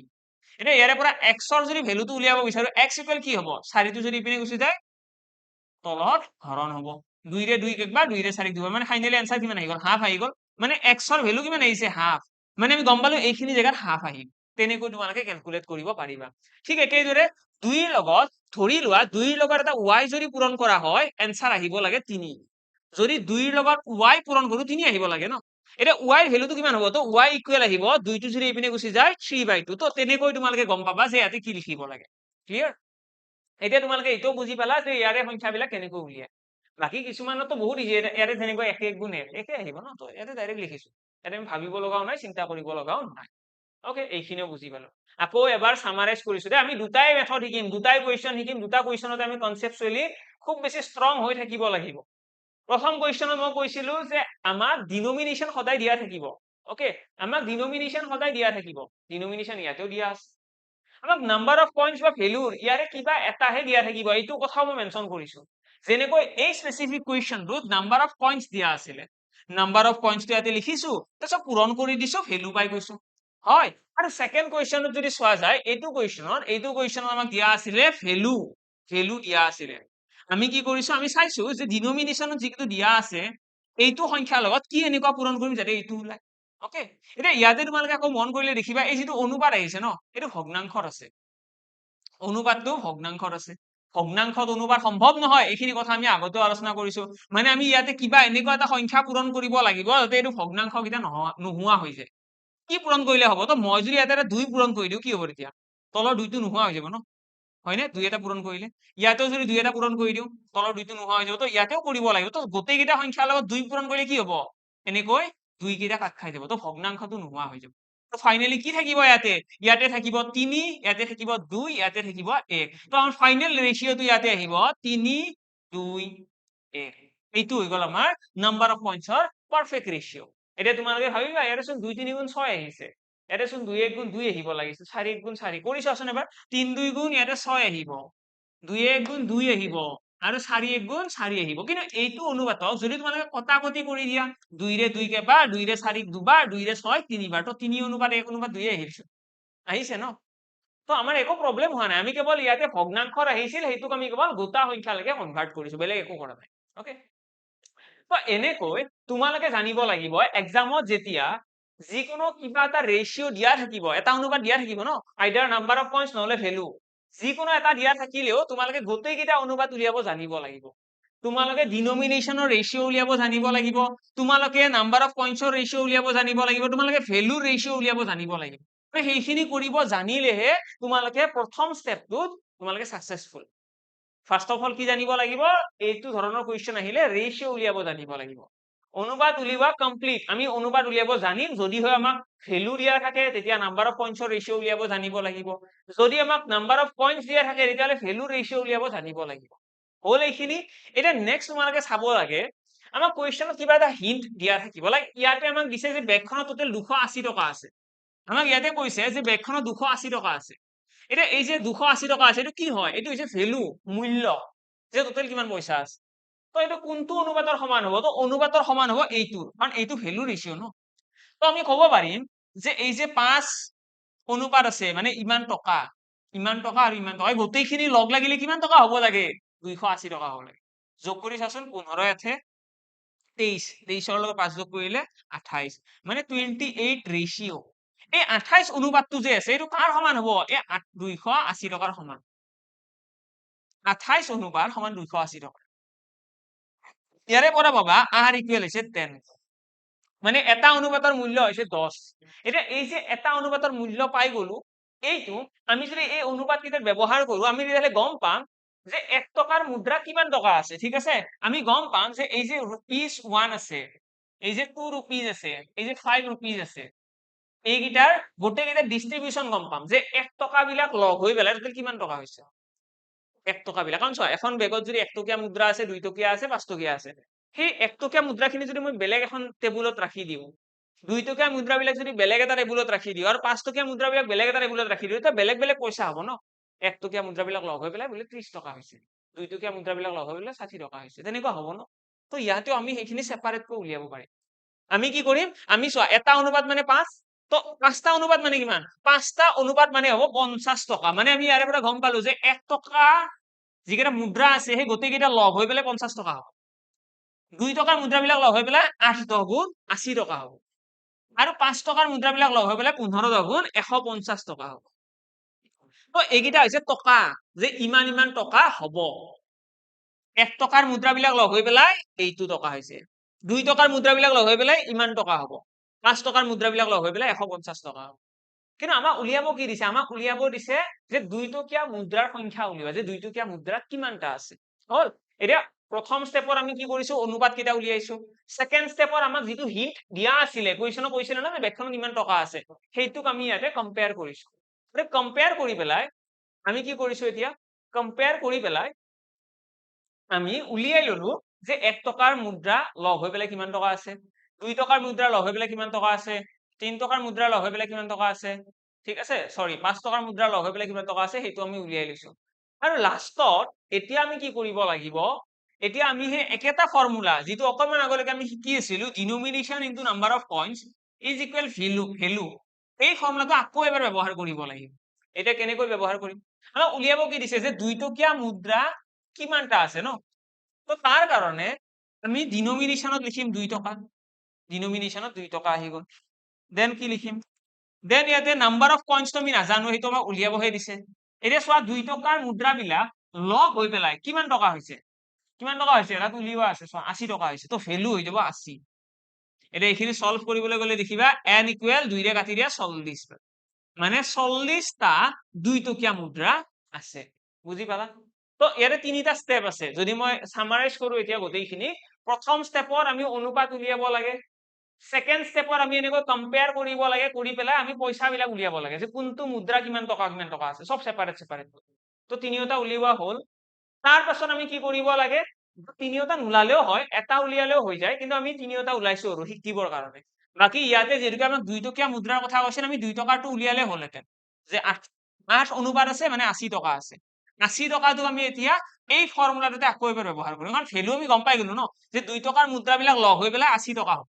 এতিয়া ইয়াৰে পৰা x ৰ যদি ভ্যালুটো উলিয়াব বিচাৰো x ইকুৱেল কি হ'ব 4 টো যদি ইপিনে গুচি যায় তলত হৰণ হ'ব 2 ৰে 2 একবাৰ 2 ৰে 4 দুবাৰ মানে ফাইনালি এনসাৰ কিমান আহি গ'ল হাফ আহি গ'ল মানে x ৰ ভ্যালু কিমান আহিছে হাফ মানে আমি গম পালো এইখিনি জায়গাত হাফ আহিল তেনেকৈ তোমালোকে ক্যালকুলেট কৰিব পাৰিবা ঠিক একেদৰে 2ৰ লগত ধৰি লোৱা 2ৰ লগত এটা y যদি পূৰণ কৰা হয় এনসাৰ আহিব লাগে 3 যদি 2ৰ লগত y পূৰণ কৰো 3 আহিব লাগে ন এটা y ৰ ভ্যালুটো কিমান হ'ব তো y ইকুৱেল আহিব 2 টো যদি ইপিনে গুচি যায় 3/2 তো তেনেকৈ তোমালোকে গম পাবা যে ইয়াতে কি লিখিব লাগে ক্লিয়াৰ এতিয়া তোমালোকে এটাও বুজি পালা যে ইয়াৰে সংখ্যাবিলাক কেনেকৈ উলিয়ায় বাকি কিছুমানতো বহুত ইজি ইয়াতে যেনেকৈ 1 1 গুণ 1 একে আহিব ন তো ইয়াতে ডাইৰেক্ট লিখিছো ইয়াতে আমি ভাবিব লগাও নাই চিন্তা কৰিব লগাও নাই ওকে এইখিনিও বুজি পালো আকৌ এবাৰ সামাৰাইজ কৰিছো দে আমি দুটাই মেথড শিকিম দুটাই কোৱেশ্চন শিকিম দুটা কোৱেশ্চনতে আমি কনসেপচুৱেলি খুব বেছি ষ্ট্ৰং হৈ থাকিব লাগিব প্ৰথম কোৱেশ্চনত মই কৈছিলো যে আমাক ডিনমিনেশ্যন সদায় দিয়া থাকিব ওকে আমাক ডিনমিনেশ্যন সদায় দিয়া থাকিব ডিনমিনেশ্যন ইয়াতেও দিয়া আছে আমাক নাম্বাৰ অফ পইণ্টছ বা ভ্যালুৰ ইয়াৰে কিবা এটাহে দিয়া থাকিব এইটো কথাও মই মেনশন কৰিছো যেনেকৈ এই স্পেচিফিক কুৱেশ্যনটোত নাম্বাৰ অফ পইণ্টছ দিয়া আছিলে, নাম্বাৰ অফ পইণ্টছটো ইয়াতে লিখিছো, তাৰপিছত পূৰণ কৰি দিছো, ভেলু পাই গৈছো, হয়। আৰু ছেকেণ্ড কুৱেশ্যনত যদি চোৱা যায়, এইটো কুৱেশ্যনত আমাক দিয়া আছিলে ভেলু দিয়া আছিলে। আমি কি কৰিছো, আমি চাইছো যে ডিনমিনেশ্যনত যিটো দিয়া আছে এইটো সংখ্যাৰ লগত কি এনেকুৱা পূৰণ কৰিম যাতে এইটো ওলায়। অকে, এতিয়া ইয়াতে তোমালোকে আকৌ মন কৰিলে দেখিবা এই যিটো অনুপাত আহিছে ন, এইটো ভগ্নাংশত আছে, অনুপাতটো ভগ্নাংশত আছে। ভগ্নাংশত অনুপাত সম্ভৱ নহয়, এইখিনি কথা আমি আগতেও আলোচনা কৰিছো। মানে আমি ইয়াতে কিবা এনেকুৱা এটা সংখ্যা পূৰণ কৰিব লাগিব যাতে এইটো ভগ্নাংশ কেইটা নোহোৱা হৈ যায়। কি পূৰণ কৰিলে হ'ব? তো মই যদি ইয়াতে এটা 2 পূৰণ কৰি দিওঁ, কি হ'ব তেতিয়া? তলৰ 2টো নোহোৱা হৈ যাব ন, হয়নে? 2 এটা পূৰণ কৰিলে। ইয়াতেও যদি 2 এটা পূৰণ কৰি দিওঁ, তলৰ 2টো নোহোৱা হৈ যাব। তো ইয়াতেও কৰিব লাগিব। তো গোটেইকেইটা সংখ্যাৰ লগত 2 পূৰণ কৰিলে কি হ'ব? এনেকৈ 2 কেইটা কাট খাই যাব। তো ভগ্নাংশটো নোহোৱা হৈ যাব। তো ফাইনেলি কি থাকিব ইয়াতে? ইয়াতে থাকিব 3, ইয়াতে থাকিব 2, ইয়াতে থাকিব 1। তো আমাৰ ফাইনেল ৰেচিঅ'টো ইয়াতে আহিব 3, 2, 1। এইটো হৈ গ'ল আমাৰ নাম্বাৰ অফ পইণ্টছৰ পাৰফেক্ট ৰেচিঅ'। এতিয়া তোমালোকে ভাবিবা ইয়াতে চোন 2, 3 গুণ 6 আহিছে। ইয়াতে চোন 2, 1 গুণ 2 আহিব লাগিছিল, 4, 1 গুণ 4। কৰি চোৱাচোন এবাৰ, 3, 2 গুণ ইয়াতে 6 আহিব, 2, 1 গুণ 2 আহিব, আৰু 4, 1 গুণ 4 আহিব। কিন্তু এইটো অনুপাতক যদি তোমালোকে কটাকটি কৰি দিয়া, 2 ৰে 2 কেবাৰ, 2 ৰে 4 দুবাৰ, 2 ৰে 6 তিনিবাৰ, তো 3 অনুপাত 1 অনুপাত 2 আহিছে ন। তো আমাৰ একো প্ৰব্লেম হোৱা নাই, আমি কেৱল ইয়াতে ভগ্নাংশত আহিছিল, সেইটোক আমি কেৱল গোটা সংখ্যালৈকে কনভাৰ্ট কৰিছো, বেলেগ একো কৰা নাই। অকে, তো এনেকৈ তোমালোকে জানিব লাগিব এক্সামত যেতিয়া যিকোনো কিবা এটা ৰেচিঅ' দিয়া থাকিব, এটা অনুপাত দিয়া থাকিব ন, আইদাৰ নাম্বাৰ অফ পইণ্টছ নহলে ভেলু, যিকোনো এটা দিয়া থাকিলেও তোমালোকে গোটেইকেইটা অনুপাত উলিয়াব জানিব লাগিব। তোমালোকে ডিনমিনেশ্যনৰ ৰেচিঅ' উলিয়াব জানিব লাগিব, তোমালোকে নাম্বাৰ অফ পইণ্টছৰ ৰেচিঅ' উলিয়াব জানিব লাগিব, তোমালোকে ভেলুৰ ৰেচিঅ' উলিয়াব জানিব লাগিব। সেইখিনি কৰিব জানিলেহে তোমালোকে প্ৰথম ষ্টেপটোত তোমালোকে ছাকচেছফুল। ফাৰ্ষ্ট অফ অল কি জানিব লাগিব? এইটো ধৰণৰ কুৱেশ্যন আহিলে ৰেচিঅ' উলিয়াব জানিব লাগিব। অনুপাত উলিওৱা কমপ্লিট, আমি অনুপাত উলিয়াব জানিম। যদি হয় আমাক ভেলু দিয়া থাকে তেতিয়া নাম্বাৰ অফ পইণ্টছৰ ৰেচিঅ' উলিয়াব জানিব লাগিব। যদি আমাক নাম্বাৰ অফ পইণ্টছ দিয়া থাকে তেতিয়াহ'লে ভেলু ৰেচিঅ' উলিয়াব জানিব লাগিব। হ'ল এইখিনি। এতিয়া নেক্সট তোমালোকে চাব লাগে, আমাক কুৱেশ্যনত কিবা এটা হিন্ট দিয়া থাকিব। লাইক ইয়াতে আমাক দিছে যে বেগখনত টোটেল 280 টকা আছে। আমাক ইয়াতে কৈছে যে বেগখনত 280 টকা আছে। এতিয়া এই যে 280 টকা আছে, এইটো কি হয়? এইটো হৈছে ভেলু, মূল্য, যে টোটেল কিমান পইচা আছে। তো এইটো কোনটো অনুপাতৰ সমান হ'ব? তো অনুপাতৰ সমান হ'ব এইটোৰ, কাৰণ এইটো ভেলু ৰেচিঅ' ন। তো আমি ক'ব পাৰিম যে এই যে 5 অনুপাত আছে, মানে ইমান টকা আৰু ইমান টকা, গোটেইখিনি লগ লাগিলে কিমান টকা হ'ব লাগে? 280 টকা হ'ব লাগে। যোগ কৰি চাচোন, 15 ইয়াতে 23, 23ৰ লগত 5 যোগ কৰিলে 28, মানে 28 ৰেচিঅ'। এই 28 অনুপাতটো যে আছে এইটো কাৰ সমান হ'ব? এই 280 টকাৰ সমান। 28 অনুপাত সমান 280 টকা। ইয়াৰে পৰা পাবা r ইকুৱেল হৈছে 10, মানে এটা অনুপাতৰ মূল্য হৈছে 10। এতিয়া এই যে এটা অনুপাতৰ মূল্য পাই গলো, এইটো আমি যদি এই অনুপাত কেইটাত ব্যৱহাৰ কৰো, আমি তেতিয়াহ'লে গম পাম যে 1 টকাৰ মুদ্ৰা কিমান টকা আছে। ঠিক আছে, আমি গম পাম যে এই যে ৰুপিজ 1 আছে, এই যে 2 ৰুপিজ আছে, এই যে 5 ৰুপিজ আছে, এইকেইটাৰ গোটেইকেইটা ডিস্ট্ৰিবিউশন গম পাম যে 1 টকা বিলাক লগ হৈ পেলাই টোটেল কিমান টকা হৈছে। 1 টকা বিলাক, কাৰণ চোৱা এখন বেগত যদি 1 টকীয়া মুদ্ৰা আছে, 2 টকীয়া আছে, 5 টকীয়া আছে, সেই 1 টকীয়া মুদ্ৰাখিনি যদি মই বেলেগ এখন টেবুলত ৰাখি দিওঁ, 2 টকীয়া মুদ্ৰাবিলাক যদি বেলেগ এটা টেবুলত ৰাখি দিওঁ, আৰু 5 টকীয়া মুদ্ৰাবিলাক বেলেগ এটা টেবুলত ৰাখি দিওঁ, তেতিয়া বেলেগ বেলেগ পইচা হ'ব ন। 1 টকীয়া মুদ্ৰাবিলাক লগ হৈ পেলাই বোলে 30 টকা হৈছে, 2 টকীয়া মুদ্ৰাবিলাক লগ হৈ পেলাই 60 টকা হৈছে, তেনেকুৱা হ'ব ন। তো ইয়াতেও আমি সেইখিনি ছেপাৰেটকৈ উলিয়াব পাৰিম। আমি কি কৰিম? আমি চোৱা, এটা অনুপাত মানে 5, তো 5টা অনুপাত মানে কিমান? 5টা অনুপাত মানে হ'ব 50 টকা। মানে আমি ইয়াৰে পৰা গম পালো যে 1 টকা যিকেইটা মুদ্ৰা আছে সেই গোটেইকেইটা লগ হৈ পেলাই 50 টকা হ'ব। 2 টকাৰ মুদ্ৰাবিলাক লগ হৈ পেলাই 8 10 গুণ 80 টকা হ'ব। আৰু 5 টকাৰ মুদ্ৰাবিলাক লগ হৈ পেলাই 15 10 গুণ 150 টকা হ'ব। তো এইকেইটা হৈছে টকা, যে ইমান ইমান টকা হ'ব। 1 টকাৰ মুদ্ৰাবিলাক লগ হৈ পেলাই এইটো টকা হৈছে, 2 টকাৰ মুদ্ৰাবিলাক লগ হৈ পেলাই ইমান টকা হ'ব, 5 টকাৰ মুদ্ৰাবিলাক লগ হৈ পেলাই 150 টকা হ'ব। কিন্তু আমাক উলিয়াব কি দিছে? আমাক উলিয়াব দিছে যে 2 টকীয়া মুদ্ৰাৰ সংখ্যা উলিওৱা, যে 2 টকীয়া মুদ্ৰাত কিমানটা আছে। হ'ল। এতিয়া প্ৰথম ষ্টেপত আমি কি কৰিছো? অনুপাত কেইটা উলিয়াইছো। ছেকেণ্ড ষ্টেপত আমাক যিটো হিন্ট দিয়া আছিলে, কুৱেশ্যনত কৈছিলে ন বেগখনত ইমান টকা আছে, সেইটোক আমি ইয়াতে কম্পেয়াৰ কৰিছো। কম্পেয়াৰ কৰি পেলাই আমি কি কৰিছো? এতিয়া কম্পেয়াৰ কৰি পেলাই আমি উলিয়াই ললো যে 1 টকাৰ মুদ্ৰা লগ হৈ পেলাই কিমান টকা আছে, 2 টকাৰ মুদ্ৰা লগ হৈ পেলাই কিমান টকা আছে, 3 টকাৰ মুদ্ৰা লগ হৈ পেলাই কিমান টকা আছে, ঠিক আছে, সৰি 5 টকাৰ মুদ্ৰা লগ হৈ পেলাই কিমান টকা আছে, সেইটো আমি উলিয়াই লৈছো। আৰু লাষ্টত এতিয়া আমি কি কৰিব লাগিব? এতিয়া আমি সেই একেটা ফৰ্মুলা যিটো অকমান আগলৈকে আমি শিকি আছিলো denomination into number of coins is equal value এই ফৰ্মুলাটো আকৌ এবাৰ ব্যৱহাৰ কৰিব লাগিব এতিয়া কেনেকৈ ব্যৱহাৰ কৰিম আমাক উলিয়াব কি দিছে যে 2 টকীয়া মুদ্ৰা কিমানটা আছে ন তো তাৰ কাৰণে আমি ডিনোমিনেশ্যনত লিখিম 2 টকা ডিনোমিনেশ্যনত 2 টকা আহি গ'ল দেন কি লিখিম দেন ইয়াতে নাম্বাৰ অফ কইনছটো আমি নাজানো সেইটো আমাক উলিয়াবহে দিছে এতিয়া চোৱা 2 টকাৰ মুদ্ৰাবিলাক লগ হৈ পেলাই কিমান টকা হৈছে এটা উলিওৱা আছে চোৱা 80 টকা হৈছে তো ভ্যালু হৈ যাব 80 এটা এইখিনি সলভ কৰিবলৈ গলে দেখিবা n ইকুৱেল 2 ৰে কাটি দিয়া 40 মানে 40টা 2 টকীয়া মুদ্ৰা আছে বুজি পালা তো ইয়াতে তিনিটা স্টেপ আছে যদি মই সামাৰাইজ কৰো এতিয়া গোটেইখিনি প্ৰথম স্টেপত আমি অনুপাত উলিয়াব লাগে সেকেন্ড স্টেপত আমি এনেকৈ কম্পেয়াৰ কৰিব লাগে কৰি পেলাই আমি পইচা বিলাক উলিয়াব লাগে যে কোনটো মুদ্ৰা কিমান টকা আছে সব সেপাৰেট তো তিনিওটা উলিওৱা হল তাৰ পাছত আমি কি কৰিব লাগে তিনিওটা নোলালেও হয় এটা উলিয়ালেও হৈ যায় কিন্তু আমি তিনিওটা উলাইছো আৰু শিকিবৰ কাৰণে বাকি ইয়াতে যেহেতু আমাক 2 টকীয়া মুদ্ৰাৰ কথা কৈছিল আমি 2 টকাটো উলিয়ালে হলহেঁতেন যে 8 অনুপাত আছে মানে 80 টকা আছে 80 টকাটো আমি এতিয়া এই ফৰ্মুলাটোতে আকৌ এবাৰ ব্যৱহাৰ কৰিম কাৰণ ভ্যালু আমি গম পাই গলো ন যে 2 টকাৰ মুদ্ৰাবিলাক লগ হৈ পেলাই 80 টকা হ'ব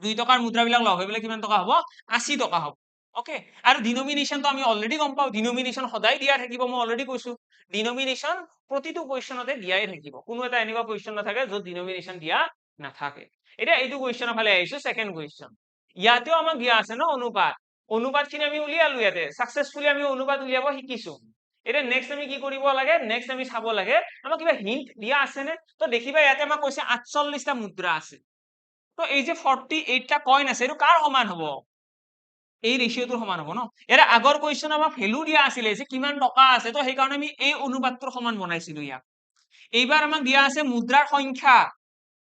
2 টকাৰ মুদ্ৰাবিলাক লগ হৈ পেলাই কিমান টকা হ'ব 80 টকা হ'ব ওকে আৰু ডিনোমিনেশ্যনটো আমি অলৰেডি গম পাও ডিনোমিনেশ্যন সদায় দিয়া থাকিব মই অলৰেডি কৈছো ডিনোমিনেশ্যন প্ৰতিটো কোৱেশ্চনতে দিয়াই থাকিব কোনো এটা এনেকুৱা কোৱেশ্চন নাথাকে য'ত ডিনোমিনেশ্যন দিয়া নাথাকে এতিয়া এইটো কোৱেশ্চনৰ ফালে আহিছো সেকেন্ড কোৱেশ্চন ইয়াতেও আমাক দিয়া আছে ন অনুপাতখিনি আমি উলিয়ালো ইয়াতে সাকসেসফুলি আমি অনুপাত উলিয়াব শিকিছো এতিয়া নেক্সট আমি কি কৰিব লাগে নেক্সট আমি চাব লাগে আমাক কিবা হিন্ট দিয়া আছে নে তো দেখিবা ইয়াতে আমাক কৈছে 48টা মুদ্ৰা আছে তো এই যে 48টা কইন আছে এটো কাৰ সমান হ'ব এই ৰেশিওটোৰ সমান হ'ব ন ইয়াৰ আগৰ কোৱেশ্চন আমাক ভ্যালু দিয়া আছিল যে কিমান টকা আছে তো সেই কাৰণে আমি এই অনুপাতটোৰ সমান বনাইছিলো ইয়াক এইবাৰ আমাক দিয়া আছে মুদ্ৰাৰ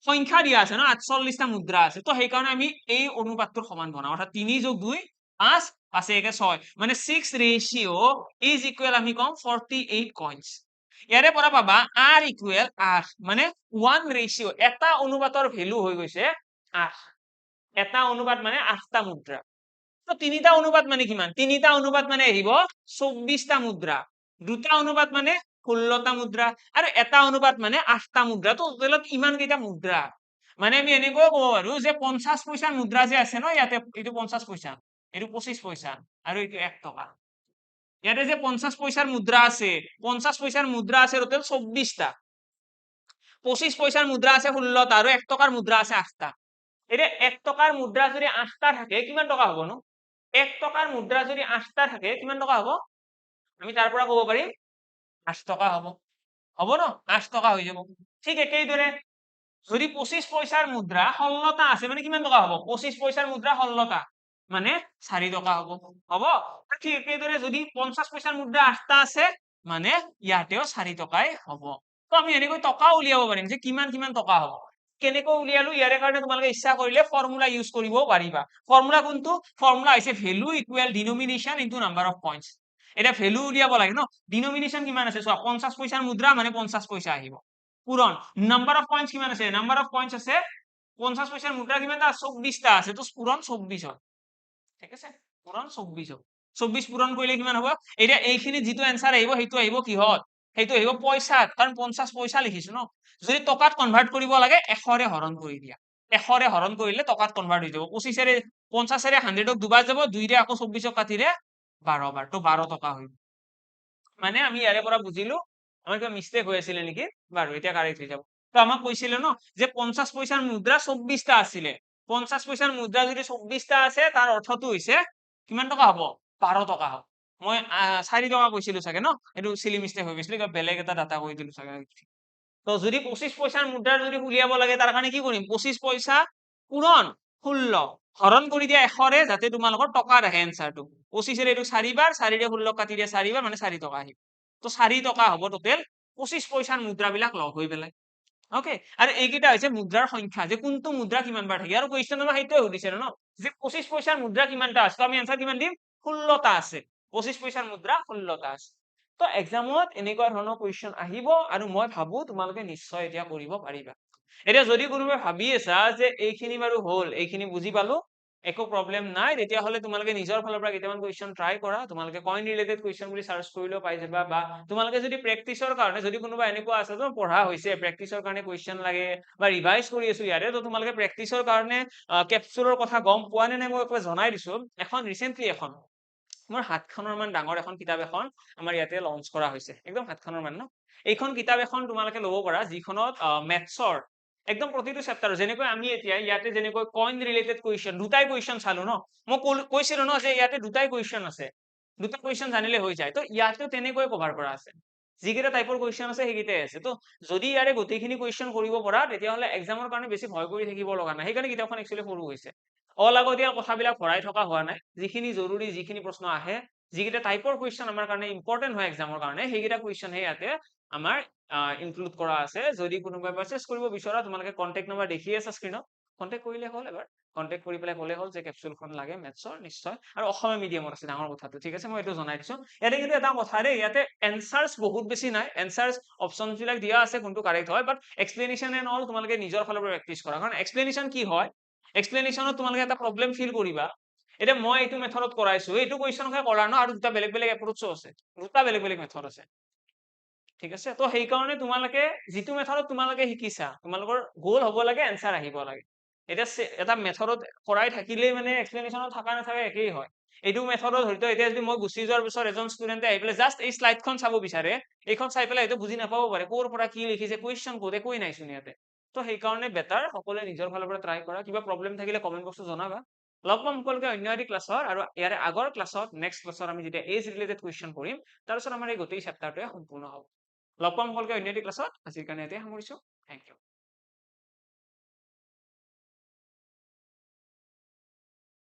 সংখ্যা দিয়া আছে ন 48টা মুদ্ৰা আছে তো সেই কাৰণে আমি এই অনুপাতটোৰ সমান বনাও অৰ্থাৎ 3 + 2 5 5 1 6 মানে 6 ৰেশিও ইজ ইকুৱেল আমি কম 48 কইনছ ইয়াৰে পৰা পাবা r ইকুৱেল 8 মানে 1 ৰেশিও এটা অনুপাতৰ ভ্যালু হৈ গৈছে 8 এটা অনুপাত মানে 8টা মুদ্ৰা তো তিনিটা অনুপাত মানে কিমান তিনিটা অনুপাত মানে আহিব 24টা মুদ্ৰা দুটা অনুপাত মানে 16টা মুদ্ৰা আৰু এটা অনুপাত মানে 8টা মুদ্ৰা তো টোটেলত ইমান কেইটা মুদ্ৰা মানে আমি এনেকৈ ক'ব পাৰো যে 50 পইচাৰ মুদ্ৰা যে আছে ন ইয়াতে এইটো 50 পইচা এইটো 25 পইচা আৰু এইটো 1 টকা ইয়াতে যে 50 পইচাৰ মুদ্ৰা আছে 50 পইচাৰ মুদ্ৰা আছে টোটেল 24টা 25 পইচাৰ মুদ্ৰা আছে 16টা আৰু 1 টকাৰ মুদ্ৰা আছে 8টা এতিয়া 1 টকাৰ মুদ্ৰা যদি 8টা থাকে কিমান টকা হ'ব ন 1 টকাৰ মুদ্ৰা যদি 8টা থাকে কিমান টকা হ'ব আমি তাৰ পৰা ক'ব পাৰিম 8 টকা হ'ব ন 8 টকা হৈ যাব ঠিক একেইদৰে যদি 25 পইচাৰ মুদ্ৰা 16টা আছে মানে কিমান টকা হ'ব 25 পইচাৰ মুদ্ৰা 16টা মানে 4 টকা হ'ব ঠিক একেইদৰে যদি 50 পইচাৰ মুদ্ৰা 8টা আছে মানে ইয়াতেও 4 টকাই হ'ব তো আমি এনেকৈ টকা উলিয়াব পাৰিম যে কিমান কিমান টকা হ'ব কেনেকৈ উলিয়ালো ইয়াৰে কাৰণে তোমালোকে ইচ্ছা কৰিলে ফৰ্মুলা ইউজ কৰিব পাৰিবা ফৰ্মুলা কোনটো ফৰ্মুলা হৈছে value equal denomination into number of coins এটা ভ্যালু উলিয়াব লাগে ন ডিনোমিনেশ্যন কিমান আছে চোৱা 50 পইচাৰ মুদ্ৰা মানে 50 পইচা আহিব পূৰণ নাম্বাৰ অফ কইনছ কিমান আছে নাম্বাৰ অফ কইনছ আছে 50 পইচাৰ মুদ্ৰা কিমানটা 24টা আছে তো পূৰণ 24 হয় ঠিক আছে পূৰণ 24 হয় 24 পূৰণ কৰিলে কিমান হ'ব এতিয়া এইখিনি যিটো এনসাৰ আহিব সেইটো আহিব কিহত সেইটো আহিব পইচাত কাৰণ 50 পইচা লিখিছো ন যদি টকাত কনভাৰ্ট কৰিব লাগে 100ৰে হৰণ কৰি দিয়া 100ৰে হৰণ কৰিলে টকাত কনভাৰ্ট হৈ যাব 25ৰে 50ৰে 100ক দুবাৰ যাব 2ৰে আকৌ 24ক কাটিলে 12 বাৰ তো 12 টকা হৈ মানে আমি ইয়াৰে পৰা বুজিলো আমাৰ কিবা মিস্টেক হৈ আছিল নেকি বাৰু এতিয়া কাৰেক্ট হৈ যাব তো আমাক কৈছিল ন যে 50 পইচাৰ মুদ্ৰা 24টা আছিল 50 পইচাৰ মুদ্ৰা যদি 24টা আছে তাৰ অৰ্থটো হৈছে কিমান টকা হ'ব 12 টকা হ'ব মই 4 টকা কৈছিলো চাগে ন এটো সিলি মিস্টেক হৈ গৈছিল বেলেগ এটা ডাটা কৈ দিলো চাগে তো যদি 25 পইচাৰ মুদ্ৰা যদি উলিয়াব লাগে তাৰ কাৰণে কি কৰিম 25 পইচা পূৰণ 16 হৰণ কৰি দিয়া 100ৰে যাতে তোমালোকৰ টকা আহে এনসাৰটো 25ৰে এইটো 4 বাৰ 4ৰে 16 কাটি দিয়া 4 বাৰ মানে 4 টকা আহিব তো 4 টকা হ'ব টোটেল 25 পইচাৰ মুদ্ৰাবিলাক লগ হৈ পেলাই ওকে আৰু এইকেইটা হৈছে মুদ্ৰাৰ সংখ্যা যে কোনটো মুদ্ৰা কিমান বাৰ থাকে আৰু কোৱেশ্চন আমাৰ সেইটোৱে সুধিছে ন যে 25 পইচাৰ মুদ্ৰা কিমানটা আছে তো আমি এনসাৰ কিমান দিম 16টা আছে 25 পইচাৰ মুদ্ৰা 16টা আছে তো এক্সামত এনেকুৱা ধৰণৰ কোৱেশ্চন আহিব আৰু মই ভাবো তোমালোকে নিশ্চয় এতিয়া কৰিব পাৰিবা এতিয়া যদি কোনোবাই ভাবি আছা যে এইখিনি বাৰু হ'ল এইখিনি বুজি পালো একো প্ৰব্লেম নাই তেতিয়াহ'লে তোমালোকে নিজৰ ফালৰ পৰা কেইটামান কুৱেশ্যন ট্ৰাই কৰা তোমালোকে কইন ৰিলেটেড কুৱেশ্যন বুলি সাৰ্চ কৰিলেও পাই যাবা বা তোমালোকে যদি প্ৰেক্টিছৰ কাৰণে যদি কোনোবা এনেকুৱা আছে তো পঢ়া হৈছে প্ৰেক্টিছৰ কাৰণে কুৱেশ্যন লাগে বা ৰিভাইজ কৰি আছো ইয়াৰে তো তোমালোকে প্ৰেক্টিছৰ কাৰণে কেপচুলৰ কথা গম পোৱা নে নাই মই একবাৰ জনাই দিছো এখন ৰিসেন্টলি এখন মোৰ হাতখনৰ মান ডাঙৰ এখন কিতাপ এখন আমাৰ ইয়াতে লঞ্চ কৰা হৈছে একদম হাতখনৰ মান ন এইখন কিতাপ এখন তোমালোকে ল'ব পাৰা যিখনত মেথছৰ একদম প্ৰতিটো চেপ্টাৰ যেনেকৈ আমি এতিয়া ইয়াতে যেনেকৈ কইন ৰিলেটেড কুৱেশ্যন দুটাই কুৱেশ্যন চালো ন মই কৈছিলো ন যে ইয়াতে দুটাই কুৱেশ্যন আছে দুটা কুৱেশ্যন জানিলে হৈ যায় তো ইয়াতেও তেনেকৈ কভাৰ কৰা আছে যিকেইটা টাইপৰ কুৱেশ্যন আছে সেইকেইটাই আছে তো যদি ইয়াৰে গোটেইখিনি কুৱেশ্যন কৰিব পৰা তেতিয়াহ'লে এক্সামৰ কাৰণে বেছি ভয় কৰি থাকিব লগা নাই সেইকাৰণে কিতাপখন একচুৱেলি সৰু হৈছে অলাগতিয়াল কথাবিলাক ভৰাই থকা হোৱা নাই যিখিনি জৰুৰী যিখিনি প্ৰশ্ন আহে যিকেইটা টাইপৰ কুৱেশ্যন আমাৰ কাৰণে ইম্পৰ্টেণ্ট হয় এক্সামৰ কাৰণে সেইকেইটা কুৱেশ্যনহে ইয়াতে আমাৰ ইনক্লুড কৰা আছে যদি কোনোবাই পাৰচেজ কৰিব বিচৰা তোমালোকে কন্টেক্ট নম্বৰ দেখি আছে স্ক্ৰীনত কন্টেক্ট কৰিলে হ'ল এবাৰ কন্টেক্ট কৰি পেলাই ক'লে হ'ল যে কেপচুলখন লাগে মেথছৰ নিশ্চয় আৰু অসমীয়া মিডিয়ামত আছে ডাঙৰ কথাটো ঠিক আছে মই এইটো জনাই দিছো ইয়াতে কিন্তু এটা কথা দেই ইয়াতে এনচাৰ্ছ বহুত বেছি নাই এনচাৰ্ছ অপশ্যন বিলাক দিয়া আছে কোনটো কাৰেক্ট হয় বাট এক্সপ্লেনেশ্যন এণ্ড অল তোমালোকে নিজৰ ফালৰ পৰা প্ৰেক্টিছ কৰা কাৰণ এক্সপ্লেনেশ্যন কি হয় এক্সপ্লেনেশ্যনত তোমালোকে এটা প্ৰব্লেম ফিল কৰিবা এতিয়া মই এইটো মেথডত কৰাইছো এইটো কুৱেশ্যনকে কৰা ন আৰু দুটা বেলেগ বেলেগ এপ্ৰ'চো আছে দুটা বেলেগ বেলেগ মেথড আছে ঠিক আছে তো সেইকাৰণে তোমালোকে যিটো মেথডত তোমালোকে শিকিছা তোমালোকৰ গোল হ'ব লাগে এনচাৰ আহিব লাগে এতিয়া এটা মেথডত কৰাই থাকিলেই মানে এক্সপ্লেনেশ্যনত থকা নাথাকে একেই হয় এইটো মেথডত হয়তো এতিয়া যদি মই গুচি যোৱাৰ পিছত এজন ষ্টুডেণ্টে আহি পেলাই জাষ্ট এই শ্লাইডখন চাব বিচাৰে এইখন চাই পেলাই হয়তো বুজি নাপাব পাৰে ক'ৰ পৰা কি লিখিছে কুৱেশ্যন ক'ত একোৱেই নাইচোন ইয়াতে তো সেইকাৰণে বেটাৰ সকলোৱে নিজৰ ফালৰ পৰা ট্ৰাই কৰা কিবা প্ৰব্লেম থাকিলে কমেণ্ট বক্সত জনাবা লগ পাম সকলোকে অন্য এটি ক্লাছত আৰু ইয়াৰে আগৰ ক্লাছত নেক্সট ক্লাছত আমি যেতিয়া এজ ৰিলেটেড কুৱেশ্যন কৰিম তাৰপিছত আমাৰ এই গোটেই চেপ্টাৰটোৱে সম্পূৰ্ণ হ'ব লগ পাম সকলোকে অন্য এটি ক্লাছত আজিৰ কাৰণে ইয়াতে সামৰিছো থেংক ইউ